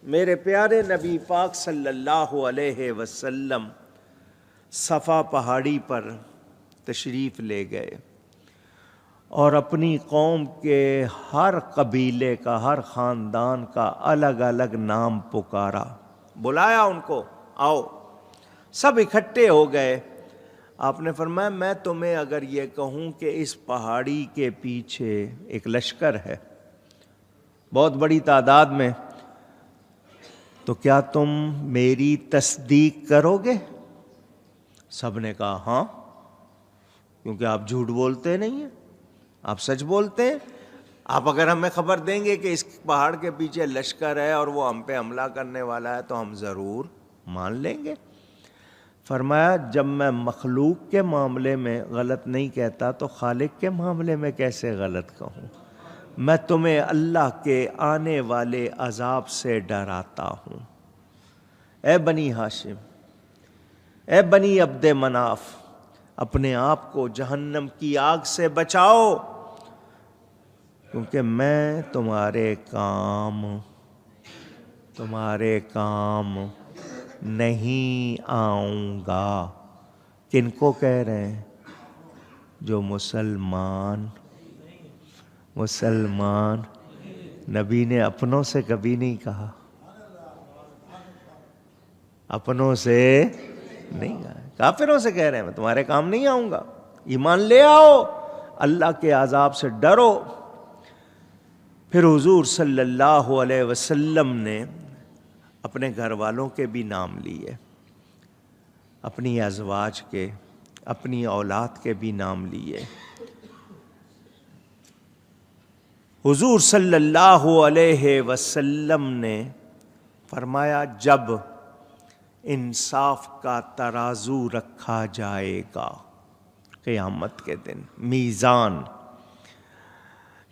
میرے پیارے نبی پاک صلی اللہ علیہ وسلم صفا پہاڑی پر تشریف لے گئے اور اپنی قوم کے ہر قبیلے کا، ہر خاندان کا الگ الگ نام پکارا، بلایا ان کو، آؤ۔ سب اکٹھے ہو گئے۔ آپ نے فرمایا میں تمہیں اگر یہ کہوں کہ اس پہاڑی کے پیچھے ایک لشکر ہے بہت بڑی تعداد میں، تو کیا تم میری تصدیق کرو گے؟ سب نے کہا ہاں، کیونکہ آپ جھوٹ بولتے نہیں ہیں، آپ سچ بولتے ہیں۔ آپ اگر ہمیں خبر دیں گے کہ اس پہاڑ کے پیچھے لشکر ہے اور وہ ہم پہ حملہ کرنے والا ہے تو ہم ضرور مان لیں گے۔ فرمایا جب میں مخلوق کے معاملے میں غلط نہیں کہتا تو خالق کے معاملے میں کیسے غلط کہوں؟ میں تمہیں اللہ کے آنے والے عذاب سے ڈراتا ہوں۔ اے بنی ہاشم، اے بنی عبد مناف، اپنے آپ کو جہنم کی آگ سے بچاؤ، کیونکہ میں تمہارے کام نہیں آؤں گا۔ کن کو کہہ رہے ہیں؟ جو مسلمان نبی نے اپنوں سے کبھی نہیں کہا، اپنوں سے نہیں کہا، کافروں سے کہہ رہے ہیں میں تمہارے کام نہیں آؤں گا۔ ایمان لے آؤ، اللہ کے عذاب سے ڈرو۔ پھر حضور صلی اللہ علیہ وسلم نے اپنے گھر والوں کے بھی نام لیے، اپنی ازواج کے، اپنی اولاد کے بھی نام لیے۔ حضور صلی اللہ علیہ وسلم نے فرمایا جب انصاف کا ترازو رکھا جائے گا قیامت کے دن، میزان،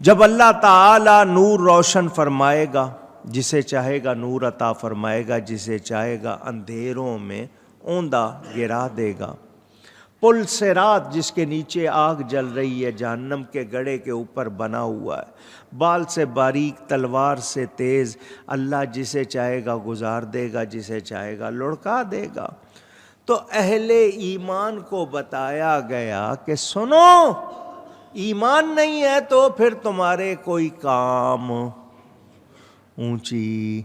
جب اللہ تعالی نور روشن فرمائے گا، جسے چاہے گا نور عطا فرمائے گا، جسے چاہے گا اندھیروں میں اوندا گرا دے گا۔ پل صراط جس کے نیچے آگ جل رہی ہے، جہنم کے گڑھے کے اوپر بنا ہوا ہے، بال سے باریک تلوار سے تیز، اللہ جسے چاہے گا گزار دے گا، جسے چاہے گا لڑکا دے گا۔ تو اہل ایمان کو بتایا گیا کہ سنو، ایمان نہیں ہے تو پھر تمہارے کوئی کام اونچی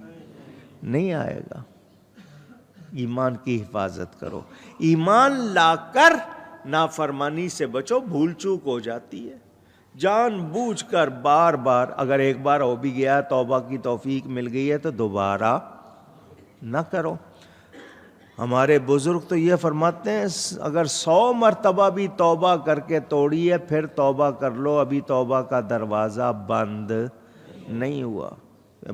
نہیں آئے گا۔ ایمان کی حفاظت کرو، ایمان لا کر نافرمانی سے بچو۔ بھول چوک ہو جاتی ہے، جان بوجھ کر بار بار، اگر ایک بار ہو بھی گیا، توبہ کی توفیق مل گئی ہے تو دوبارہ نہ کرو۔ ہمارے بزرگ تو یہ فرماتے ہیں اگر 100 مرتبہ بھی توبہ کر کے توڑی ہے پھر توبہ کر لو، ابھی توبہ کا دروازہ بند نہیں ہوا۔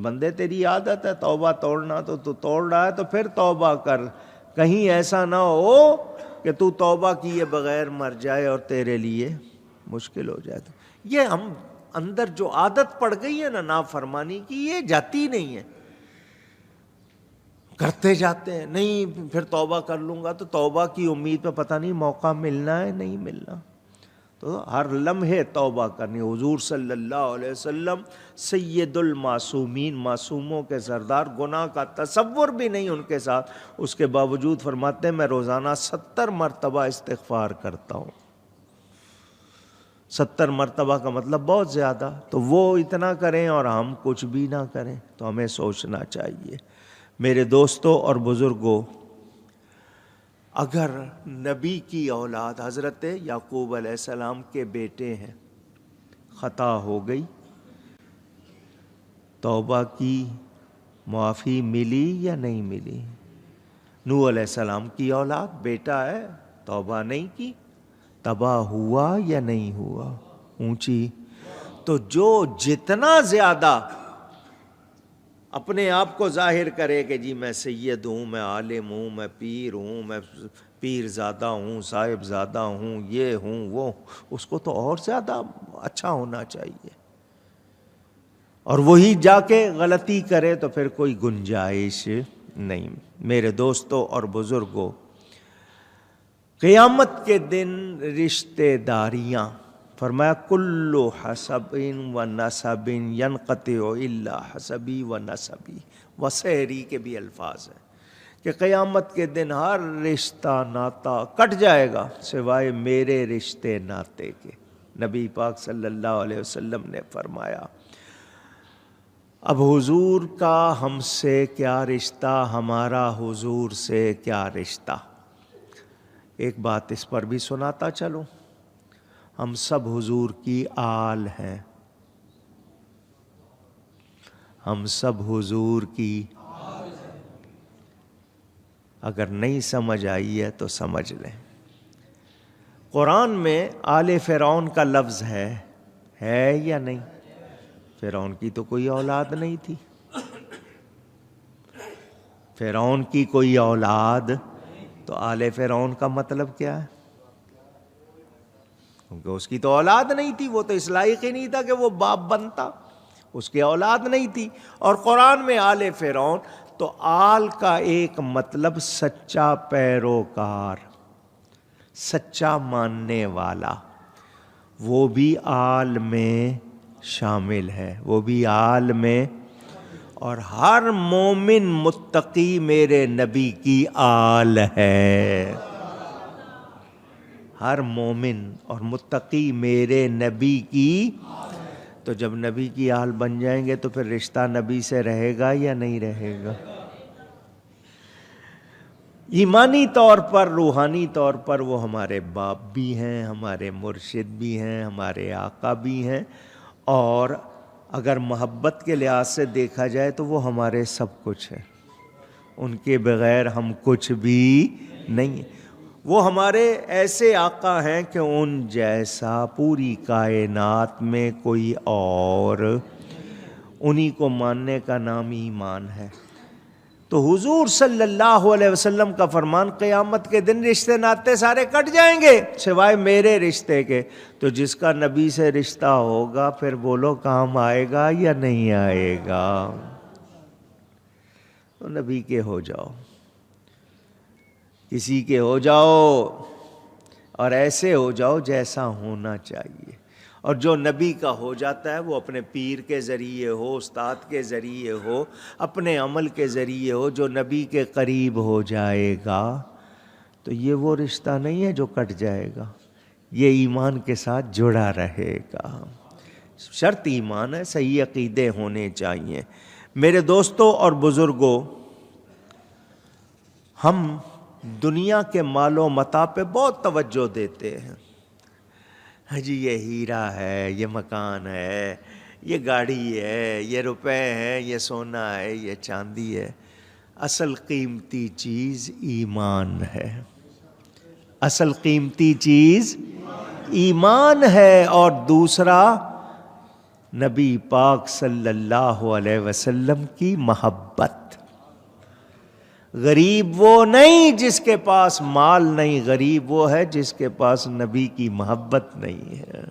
بندے تیری عادت ہے توبہ توڑنا، تو توڑ رہا ہے تو پھر توبہ کر، کہیں ایسا نہ ہو کہ تو توبہ کیے بغیر مر جائے اور تیرے لیے مشکل ہو جائے۔ یہ ہم اندر جو عادت پڑ گئی ہے نا نافرمانی کی، یہ جاتی نہیں ہے، کرتے جاتے ہیں، نہیں پھر توبہ کر لوں گا، تو توبہ کی امید پہ پتہ نہیں موقع ملنا ہے نہیں ملنا۔ تو ہر لمحے توبہ کرنی۔ حضور صلی اللہ علیہ وسلم سید المعصومین، معصوموں کے سردار، گناہ کا تصور بھی نہیں ان کے ساتھ، اس کے باوجود فرماتے ہیں میں روزانہ 70 مرتبہ استغفار کرتا ہوں۔ 70 مرتبہ کا مطلب بہت زیادہ، تو وہ اتنا کریں اور ہم کچھ بھی نہ کریں، تو ہمیں سوچنا چاہیے۔ میرے دوستوں اور بزرگوں، اگر نبی کی اولاد حضرت یعقوب علیہ السلام کے بیٹے ہیں، خطا ہو گئی، توبہ کی، معافی ملی یا نہیں ملی؟ نوح علیہ السلام کی اولاد، بیٹا ہے، توبہ نہیں کی، تباہ ہوا یا نہیں ہوا؟ اونچی۔ تو جو جتنا زیادہ اپنے آپ کو ظاہر کرے کہ جی میں سید ہوں، میں عالم ہوں، میں پیر ہوں، میں پیر زادہ ہوں، صاحب زادہ ہوں، یہ ہوں وہ، اس کو تو اور زیادہ اچھا ہونا چاہیے، اور وہی جا کے غلطی کرے تو پھر کوئی گنجائش نہیں۔ میرے دوستوں اور بزرگوں، قیامت کے دن رشتہ داریاں، فرمایا کل حسب و نسب ینقطع الا حسبی و نسبی وسحری کے بھی الفاظ ہیں کہ قیامت کے دن ہر رشتہ ناتا کٹ جائے گا سوائے میرے رشتے ناتے کے. نبی پاک صلی اللہ علیہ وسلم نے فرمایا اب حضور کا ہم سے کیا رشتہ, ہمارا حضور سے کیا رشتہ. ایک بات اس پر بھی سناتا چلوں, ہم سب حضور کی آل ہیں, ہم سب حضور کی. اگر نہیں سمجھ آئی ہے تو سمجھ لیں. قرآن میں آل فرعون کا لفظ ہے یا نہیں؟ فرعون کی تو کوئی اولاد نہیں تھی. فرعون کی کوئی اولاد, تو آل فرعون کا مطلب کیا ہے؟ کیونکہ اس کی تو اولاد نہیں تھی, وہ تو اس لائق ہی نہیں تھا کہ وہ باپ بنتا, اس کی اولاد نہیں تھی. اور قرآن میں آل فرعون, تو آل کا ایک مطلب سچا پیروکار, سچا ماننے والا, وہ بھی آل میں شامل ہے, وہ بھی آل میں. اور ہر مومن متقی میرے نبی کی آل ہے, ہر مومن اور متقی میرے نبی کی. تو جب نبی کی آل بن جائیں گے تو پھر رشتہ نبی سے رہے گا یا نہیں رہے گا؟ ایمانی طور پر, روحانی طور پر وہ ہمارے باپ بھی ہیں, ہمارے مرشد بھی ہیں, ہمارے آقا بھی ہیں. اور اگر محبت کے لحاظ سے دیکھا جائے تو وہ ہمارے سب کچھ ہیں, ان کے بغیر ہم کچھ بھی نہیں. وہ ہمارے ایسے آقا ہیں کہ ان جیسا پوری کائنات میں کوئی اور, انہی کو ماننے کا نام ایمان ہے. تو حضور صلی اللہ علیہ وسلم کا فرمان, قیامت کے دن رشتے ناتے سارے کٹ جائیں گے سوائے میرے رشتے کے. تو جس کا نبی سے رشتہ ہوگا پھر بولو کام آئے گا یا نہیں آئے گا؟ تو نبی کے ہو جاؤ, کسی کے ہو جاؤ, اور ایسے ہو جاؤ جیسا ہونا چاہیے. اور جو نبی کا ہو جاتا ہے وہ اپنے پیر کے ذریعے ہو, استاد کے ذریعے ہو, اپنے عمل کے ذریعے ہو, جو نبی کے قریب ہو جائے گا تو یہ وہ رشتہ نہیں ہے جو کٹ جائے گا, یہ ایمان کے ساتھ جڑا رہے گا. شرط ایمان ہے, صحیح عقیدے ہونے چاہیے. میرے دوستوں اور بزرگوں, ہم دنیا کے مال و متاع پہ بہت توجہ دیتے ہیں. جی یہ ہیرا ہے, یہ مکان ہے, یہ گاڑی ہے, یہ روپے ہیں, یہ سونا ہے, یہ چاندی ہے. اصل قیمتی چیز ایمان ہے, اصل قیمتی چیز ایمان ہے. اور دوسرا نبی پاک صلی اللہ علیہ وسلم کی محبت. غریب وہ نہیں جس کے پاس مال نہیں, غریب وہ ہے جس کے پاس نبی کی محبت نہیں ہے.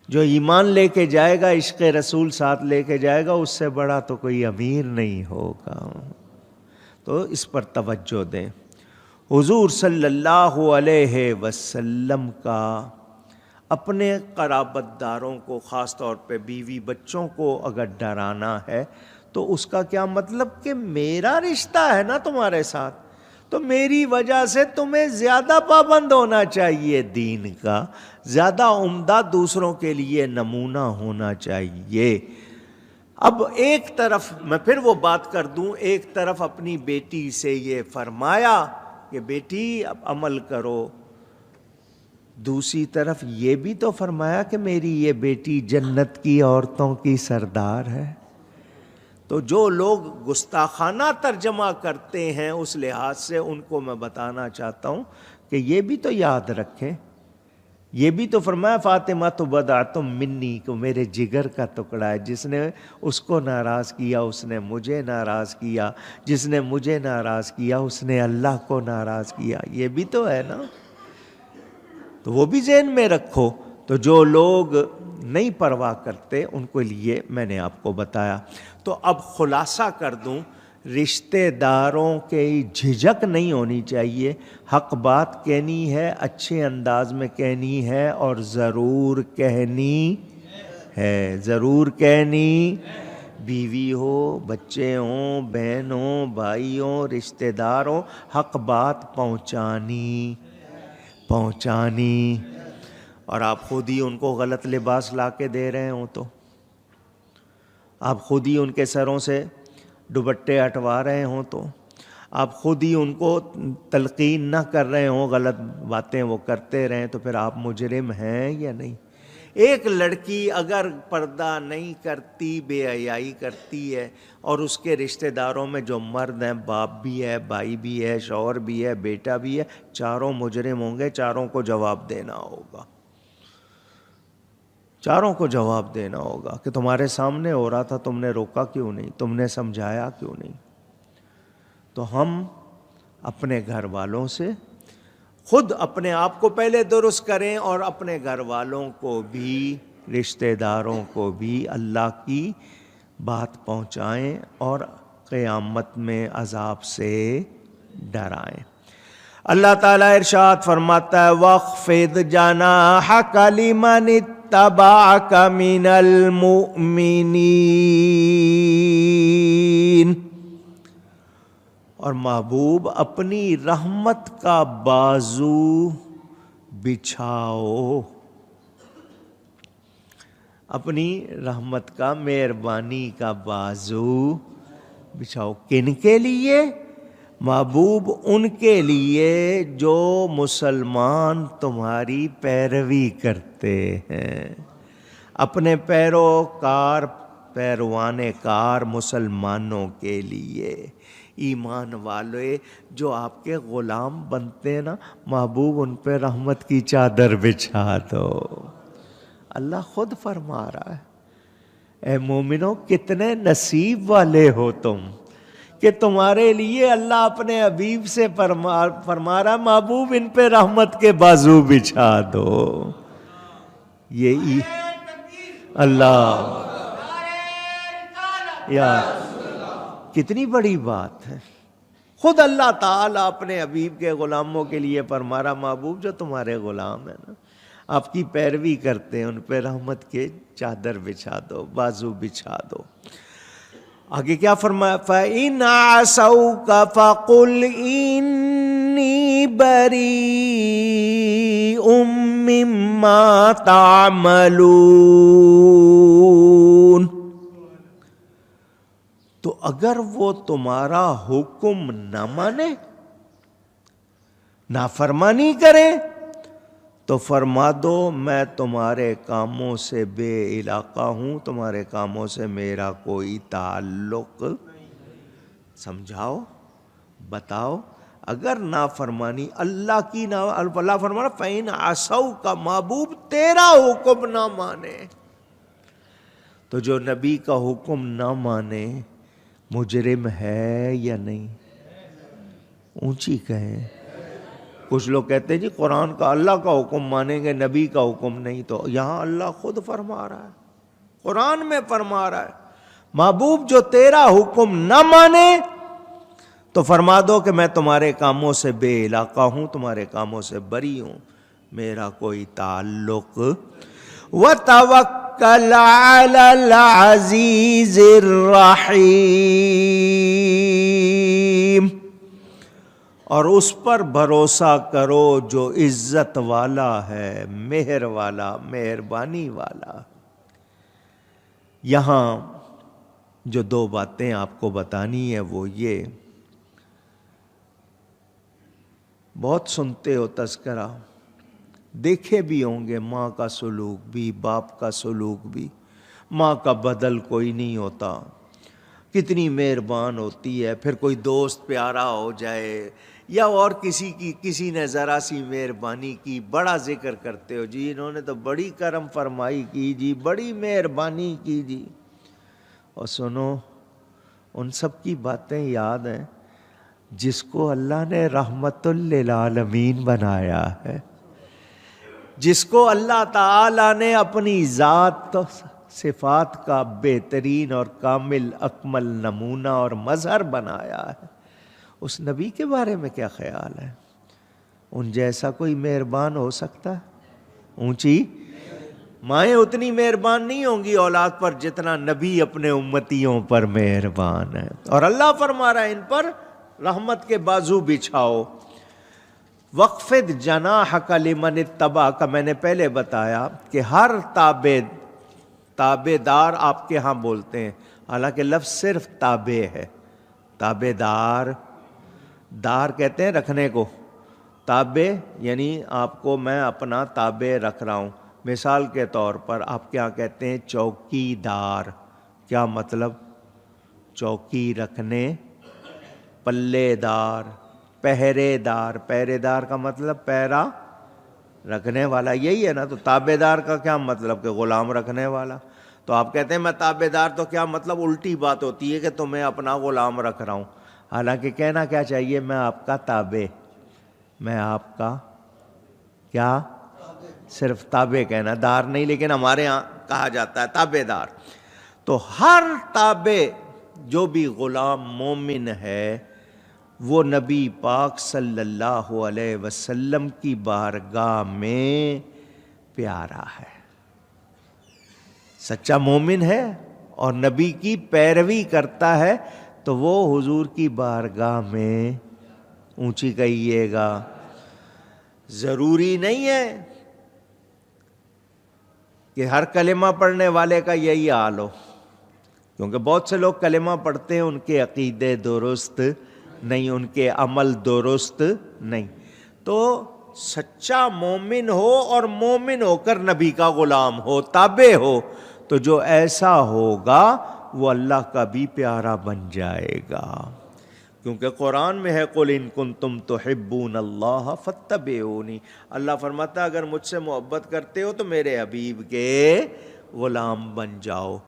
جو ایمان لے کے جائے گا, عشق رسول ساتھ لے کے جائے گا, اس سے بڑا تو کوئی امیر نہیں ہوگا. تو اس پر توجہ دیں. حضور صلی اللہ علیہ وسلم کا اپنے قرابت داروں کو, خاص طور پہ بیوی بچوں کو اگر ڈرانا ہے تو اس کا کیا مطلب کہ میرا رشتہ ہے نا تمہارے ساتھ, تو میری وجہ سے تمہیں زیادہ پابند ہونا چاہیے دین کا, زیادہ عمدہ دوسروں کے لیے نمونہ ہونا چاہیے. اب ایک طرف میں پھر وہ بات کر دوں, ایک طرف اپنی بیٹی سے یہ فرمایا کہ بیٹی اب عمل کرو, دوسری طرف یہ بھی تو فرمایا کہ میری یہ بیٹی جنت کی عورتوں کی سردار ہے. تو جو لوگ گستاخانہ ترجمہ کرتے ہیں اس لحاظ سے ان کو میں بتانا چاہتا ہوں کہ یہ بھی تو یاد رکھیں, یہ بھی تو فرمایا فاطمہ تو بضعۃ منی, کو میرے جگر کا ٹکڑا ہے. جس نے اس کو ناراض کیا اس نے مجھے ناراض کیا, جس نے مجھے ناراض کیا اس نے اللہ کو ناراض کیا. یہ بھی تو ہے نا, تو وہ بھی ذہن میں رکھو. تو جو لوگ نہیں پرواہ کرتے ان کو لیے میں نے آپ کو بتایا. تو اب خلاصہ کر دوں, رشتہ داروں کے جھجک نہیں ہونی چاہیے, حق بات کہنی ہے, اچھے انداز میں کہنی ہے, اور ضرور کہنی ہے, ضرور کہنی. بیوی ہو، بچے ہوں، بہن ہوں، بھائی ہوں، رشتہ دار ہوں، حق بات پہنچانی۔ اور آپ خود ہی ان کو غلط لباس لا کے دے رہے ہوں تو، آپ خود ہی ان کے سروں سے دوپٹے ہٹوا رہے ہوں تو، آپ خود ہی ان کو تلقین نہ کر رہے ہوں، غلط باتیں وہ کرتے رہیں، تو پھر آپ مجرم ہیں یا نہیں؟ ایک لڑکی اگر پردہ نہیں کرتی، بے حیائی کرتی ہے، اور اس کے رشتہ داروں میں جو مرد ہیں، باپ بھی ہے، بھائی بھی ہے، شوہر بھی ہے، بیٹا بھی ہے، چاروں مجرم ہوں گے، چاروں کو جواب دینا ہوگا۔ چاروں کو جواب دینا ہوگا کہ تمہارے سامنے ہو رہا تھا، تم نے روکا کیوں نہیں، تم نے سمجھایا کیوں نہیں؟ تو ہم اپنے گھر والوں سے، خود اپنے آپ کو پہلے درست کریں، اور اپنے گھر والوں کو بھی، رشتہ داروں کو بھی اللہ کی بات پہنچائیں اور قیامت میں عذاب سے ڈرائیں۔ اللہ تعالیٰ ارشاد فرماتا ہے وَاخْفِضْ جَنَاحَكَ لِمَنِ اتَّبَعَكَ مِنَ الْمُؤْمِنِينَ، اور محبوب اپنی رحمت کا بازو بچھاؤ، اپنی رحمت کا، مہربانی کا بازو بچھاؤ۔ کن کے لیے؟ محبوب ان کے لیے جو مسلمان تمہاری پیروی کرتے ہیں، اپنے پیروکار، پیروان کار مسلمانوں کے لیے، ایمان والے جو آپ کے غلام بنتے ہیں نا، محبوب ان پہ رحمت کی چادر بچھا دو۔ اللہ خود فرما رہا ہے، اے مومنو کتنے نصیب والے ہو تم کہ تمہارے لیے اللہ اپنے حبیب سے فرما رہا، محبوب ان پہ رحمت کے بازو بچھا دو۔ یہ اللہ یار کتنی بڑی بات ہے۔ خود اللہ تعالیٰ اپنے حبیب کے غلاموں کے لیے فرما رہا، محبوب جو تمہارے غلام ہیں نا، آپ کی پیروی کرتے ہیں، ان پہ رحمت کے چادر بچھا دو، بازو بچھا دو۔ آگے کیا فرمایا؟ فَإِنْ عَصَوْكَ فَقُلْ إِنِّي بَرِيءٌ مِّمَّا تَعْمَلُونَ، تو اگر وہ تمہارا حکم نہ مانے، نافرمانی کرے، تو فرما دو میں تمہارے کاموں سے بے علاقہ ہوں، تمہارے کاموں سے میرا کوئی تعلق۔ سمجھاؤ، بتاؤ، اگر نافرمانی اللہ کی، اللہ فرمانا فَإِنْ عَصَوْكَ، محبوب تیرا حکم نہ مانے، تو جو نبی کا حکم نہ مانے مجرم ہے یا نہیں؟ اونچی کہیں۔ کچھ لوگ کہتے ہیں جی قرآن کا، اللہ کا حکم مانیں گے، نبی کا حکم نہیں، تو یہاں اللہ خود فرما رہا ہے، قرآن میں فرما رہا ہے محبوب جو تیرا حکم نہ مانے تو فرما دو کہ میں تمہارے کاموں سے بے علاقہ ہوں، تمہارے کاموں سے بری ہوں، میرا کوئی تعلق۔ وَتَوَكَّلْ عَلَى الْعَزِيزِ الرَّحِيمِ، اور اس پر بھروسہ کرو جو عزت والا ہے، مہر والا، مہربانی والا۔ یہاں جو دو باتیں آپ کو بتانی ہے وہ یہ، بہت سنتے ہو تذکرہ، دیکھے بھی ہوں گے، ماں کا سلوک بھی، باپ کا سلوک بھی، ماں کا بدل کوئی نہیں ہوتا، کتنی مہربان ہوتی ہے، پھر کوئی دوست پیارا ہو جائے یا اور کسی نے ذرا سی مہربانی کی، بڑا ذکر کرتے ہو جی انہوں نے تو بڑی کرم فرمائی کی جی، بڑی مہربانی کی جی، اور سنو ان سب کی باتیں یاد ہیں جس کو اللہ نے رحمت للعالمین بنایا ہے، جس کو اللہ تعالیٰ نے اپنی ذات صفات کا بہترین اور کامل اکمل نمونہ اور مظہر بنایا ہے، اس نبی کے بارے میں کیا خیال ہے؟ ان جیسا کوئی مہربان ہو سکتا ہے؟ اونچی مائیں اتنی مہربان نہیں ہوں گی اولاد پر جتنا نبی اپنے امتیوں پر مہربان ہے. اور اللہ فرما رہا ہے ان پر رحمت کے بازو بچھاؤ. وَاخْفِضْ جَنَاحَكَ لِمَنِ اتَّبَعَكَ، میں نے پہلے بتایا کہ ہر تابع دار آپ کے ہاں بولتے ہیں، حالانکہ لفظ صرف تابع ہے. تابع دار کہتے ہیں رکھنے کو، تابع یعنی آپ کو میں اپنا تابع رکھ رہا ہوں. مثال کے طور پر آپ کیا کہتے ہیں؟ چوکی دار. کیا مطلب؟ چوکی رکھنے. پلے دار، پہرے دار. پہرے دار کا مطلب پیرا رکھنے والا، یہی ہے نا. تو تابع دار کا کیا مطلب؟ کہ غلام رکھنے والا. تو آپ کہتے ہیں میں تابع دار، تو کیا مطلب؟ الٹی بات ہوتی ہے کہ تمہیں اپنا غلام رکھ رہا ہوں. حالانکہ کہنا کیا چاہیے؟ میں آپ کا تابع، میں آپ کا کیا؟ صرف تابع کہنا، دار نہیں. لیکن ہمارے ہاں کہا جاتا ہے تابع دار. تو ہر تابع جو بھی غلام مومن ہے وہ نبی پاک صلی اللہ علیہ وسلم کی بارگاہ میں پیارا ہے. سچا مومن ہے اور نبی کی پیروی کرتا ہے تو وہ حضور کی بارگاہ میں اونچی کہیے گا. ضروری نہیں ہے کہ ہر کلمہ پڑھنے والے کا یہی حال ہو، کیونکہ بہت سے لوگ کلمہ پڑھتے ہیں ان کے عقیدے درست نہیں، ان کے عمل درست نہیں. تو سچا مومن ہو اور مومن ہو کر نبی کا غلام ہو، تابع ہو، تو جو ایسا ہوگا وہ اللہ کا بھی پیارا بن جائے گا. کیونکہ قرآن میں ہے قُلْ إِن كُنتُمْ تُحِبُّونَ اللَّهَ فَاتَّبِعُونِی. اللہ فرماتا ہے اگر مجھ سے محبت کرتے ہو تو میرے حبیب کے غلام بن جاؤ.